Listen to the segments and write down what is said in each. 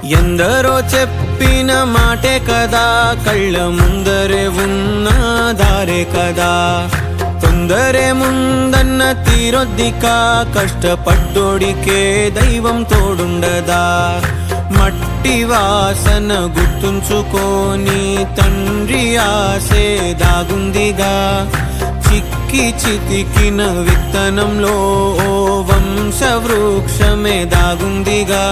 ఎందరో చెప్పిన మాటే కదా, కళ్ళ ముందరే ఉన్న దారే కదా. తొందరే ముందన్న తీరొద్దిక, కష్టపడ్డోడికే దైవం తోడుండదా. మట్టి వాసన గుర్తుంచుకొని తండ్రి ఆసే దాగుందిగా. చిక్కి చితికిన విత్తనంలో ఓ వంశవృక్షమే దాగుందిగా.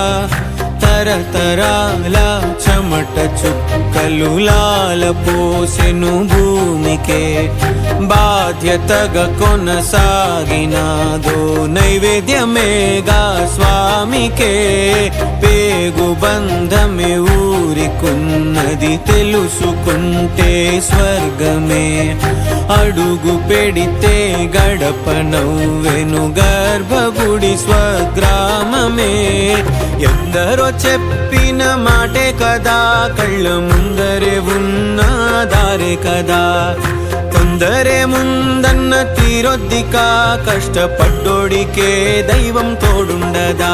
తరతరాల చెమట చుక్కలు లాల పోసెను భూమికే. బాధ్యతగా కొనసాగినాదో నైవేద్యమేగా స్వామికే. పేగు బంధమే ఊరికున్నది తెలుసుకుంటే స్వర్గమే. అడుగు పెడితే గడప నవ్వెను గర్భగుడి స్వగ్రామమే. ఎందరో చెప్పిన మాటే కదా, కళ్ళ ముందరే ఉన్న దారే కదా. తొందరే ముందన్న తీరొద్దిక, కష్టపడ్డోడికే దైవం తోడుండదా.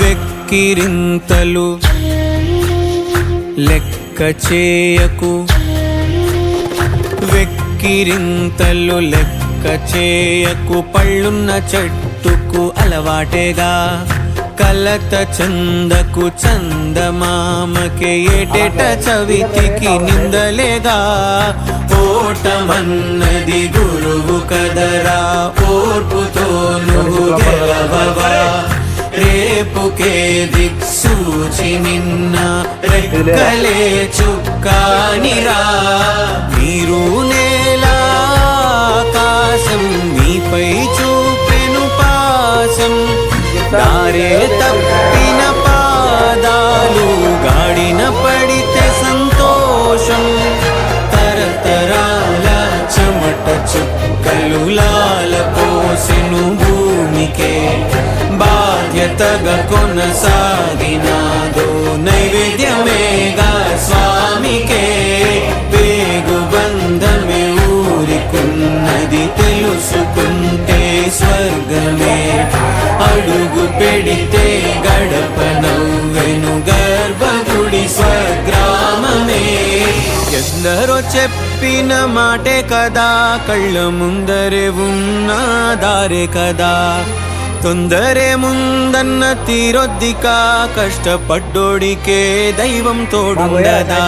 వెక్కిరింతలు లెక్క చేయకు, వెక్కిరింతలు లెక్క చేయకు. పళ్ళున్న చెట్టుకు అలవాటేగా, కలత చందకు చందమామకే. ఏటేట చవితికి నిందలేగా. ఓటమన్నది గురువు కదరా, ఓర్పుతో నువ్వు గెలవవా. రేపుకే దిక్సూచి నిన్న రెక్కలే చుక్కానిరా. మీరు నేల ఆకాశం మీపై చూపెను పాసం. దారే తప్పిన పాదాలు గాడిన పడితే సంతోషం. తరతరాల చెమట చుక్కలు లాల పోసెను భూమికే. బాధ్యతగా కొనసాగినాదో నైవేద్యమేగా స్వామికే. పేగు బంధమే ఊరికున్నది తెలుసుకుంటే స్వర్గమే. అడుగు పెడితే గడప నవ్వెను గర్భగుడి స్వగ్రామమే. ఎందరో చెప్పిన మాటే కదా, కళ్ళ ముందరే ఉన్న దారే కదా. తొందరే ముందన్న తీరొద్దిక, కష్టపడ్డోడికే దైవం తోడుండదా.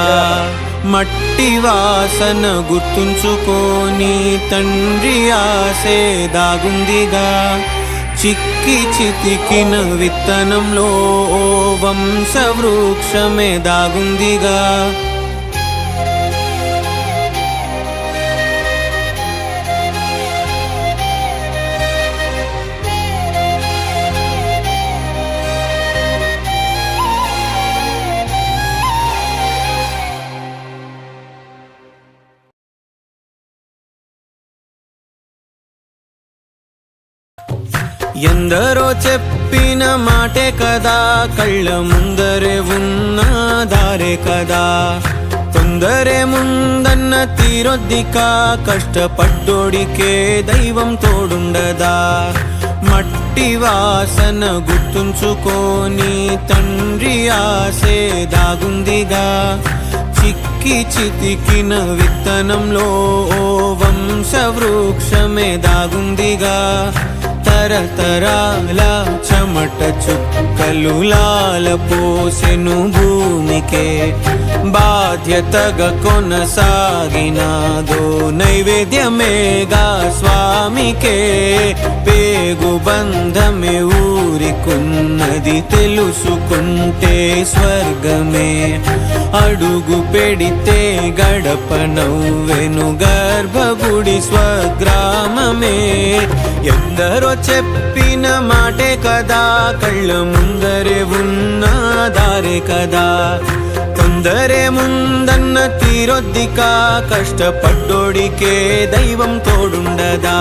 మట్టి వాసన గుర్తుంచుకొని తండ్రి ఆసే దాగుందిగా. చిక్కి చితికిన విత్తనంలో ఓ వంశవృక్షమే దాగుందిగా. ఎందరో చెప్పిన మాటే కదా, కళ్ళ ముందరే ఉన్న దారే కదా. తొందరే ముందన్న తీరొద్దిక, కష్టపడ్డోడికే దైవం తోడుండదా. మట్టి వాసన గుర్తుంచుకొని తండ్రి ఆసే దాగుందిగా. చిక్కి చితికిన విత్తనంలో ఓ వంశవృక్షమే దాగుందిగా. తరతరాల చెమట చుక్కలు లాల పోసెను భూమి భూమికే బాధ్యతగా కొనసాగినాదో నైవేద్యమేగా స్వామికే పేగు బంధమే ఊరికున్నది తెలుసుకుంటే స్వర్గమే అడుగు పెడితే గడప నవ్వెను గర్భగుడి స్వగ్రామమే ఎందరో చెప్పిన మాటే కదా కళ్ళ ముందరే ఉన్న దారే కదా తొందరే ముందన్న తీరొద్దికా కష్టపడ్డోడికే దైవం తోడుండదా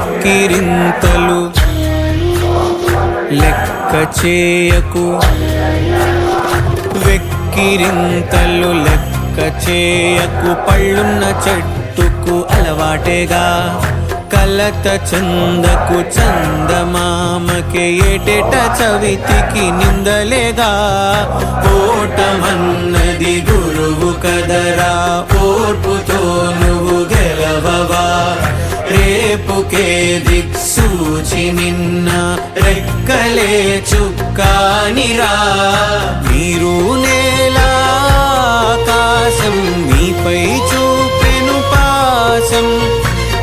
వెక్కిరింతలు లెక్క చేయకు వెక్కిరింతలు లెక్క చేయకు పళ్ళున్న చెట్టుకు అలవాటేగా కలత చందకు చందమామకే ఏటేట చవితికి నిందలేగా ఓటమన్నది గురువు కదరా ఓర్పుతో నువ్వు గెలవవా రేపుకే దిక్సూచి నిన్న రెక్కలే చుక్కానిరా మీరు నేల ఆకాశం మీపై చూపెను పాసం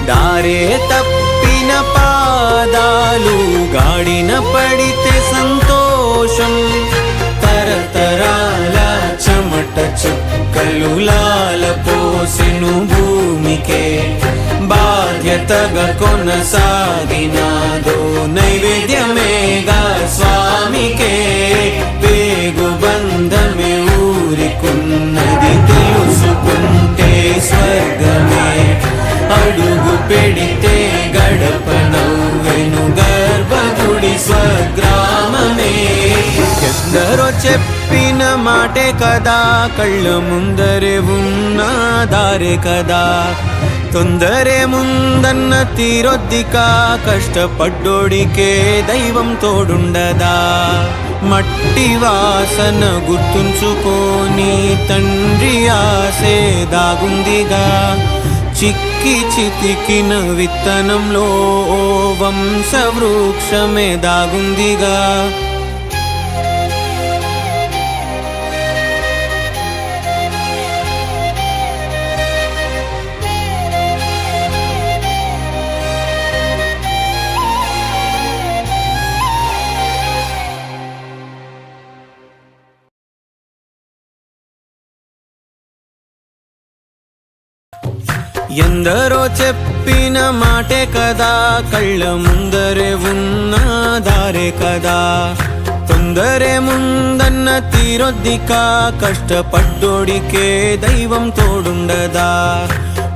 దారే తప్పిన పాదాలు గాడిన పడితే సంతోషం తరతరాల చెమట చుక్కలు లాల పోసెను భూమికే బాధ్యతగా కొనసాగినాదో నైవేద్యమేగా స్వామికే పేగు బంధమే ఊరికున్నది తెలుసుకుంటే స్వర్గమే అడుగు పెడితే గడప నవ్వెను గర్భగుడి స్వగ్రామమే ఎందరో చెప్పిన మాటే కదా కళ్ళ ముందరే ఉన్న దారే కదా తొందరే ముందన్న తీరొద్దికా కష్టపడ్డోడికే దైవం తోడుండదా మట్టి వాసన గుర్తుంచుకోని తండ్రి ఆసే దాగుందిగా చిక్కి చితికిన విత్తనంలో ఓ వంశవృక్షమే దాగుందిగా ఎందరో చెప్పిన మాటే కదా కళ్ళ ముందరే ఉన్న దారే కదా తొందరే ముందన్న తీరొద్దికా కష్టపడ్డోడికే దైవం తోడుండదా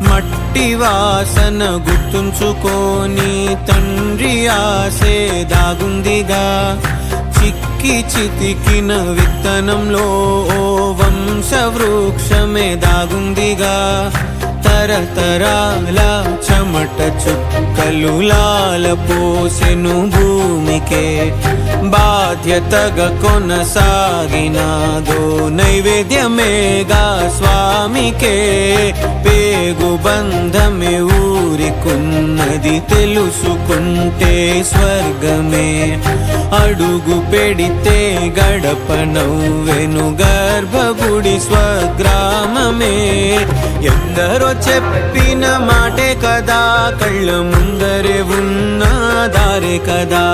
మట్టి వాసన గుర్తుంచుకోని తండ్రి ఆసే దాగుందిగా చిక్కి చితికిన విత్తనంలో ఓ వంశవృక్షమే దాగుందిగా తరతరాల చెమట చుక్కలు లాల పోసెను భూమికే బాధ్యతగా కొనసాగినాదో నైవేద్యమేగా స్వామికే పేగు బంధమే ఊరికున్నది తెలుసుకుంటే స్వర్గమే అడుగు పెడితే గడప నవ్వెను గర్భగుడి స్వగ్రామమే ఎందరో చెప్పిన మాటే కదా కళ్ళ ముందరే ఉన్న దారే కదా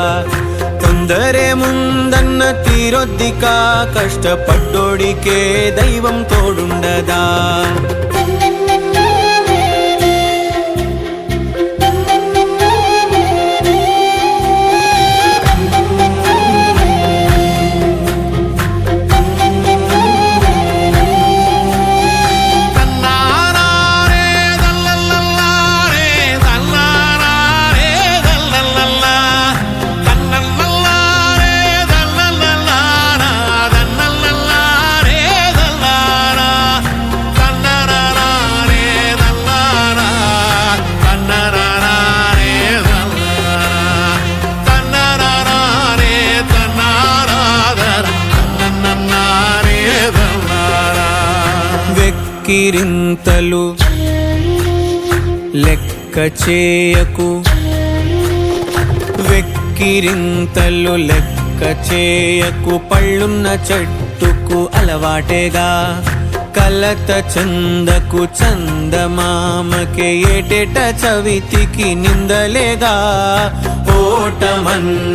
తొందరే ముందన్న తీరొద్దికా కష్టపడ్డోడికే దైవం తోడుండదా వెక్కిరింతలు లెక్క చేయకు, వెక్కిరింతలు లెక్క చేయకు. పళ్ళున్న చెట్టుకు అలవాటేగా, కలత చందకు చందమామకే ఏటేట చవితికి నిందలేగా. ఓటమన్న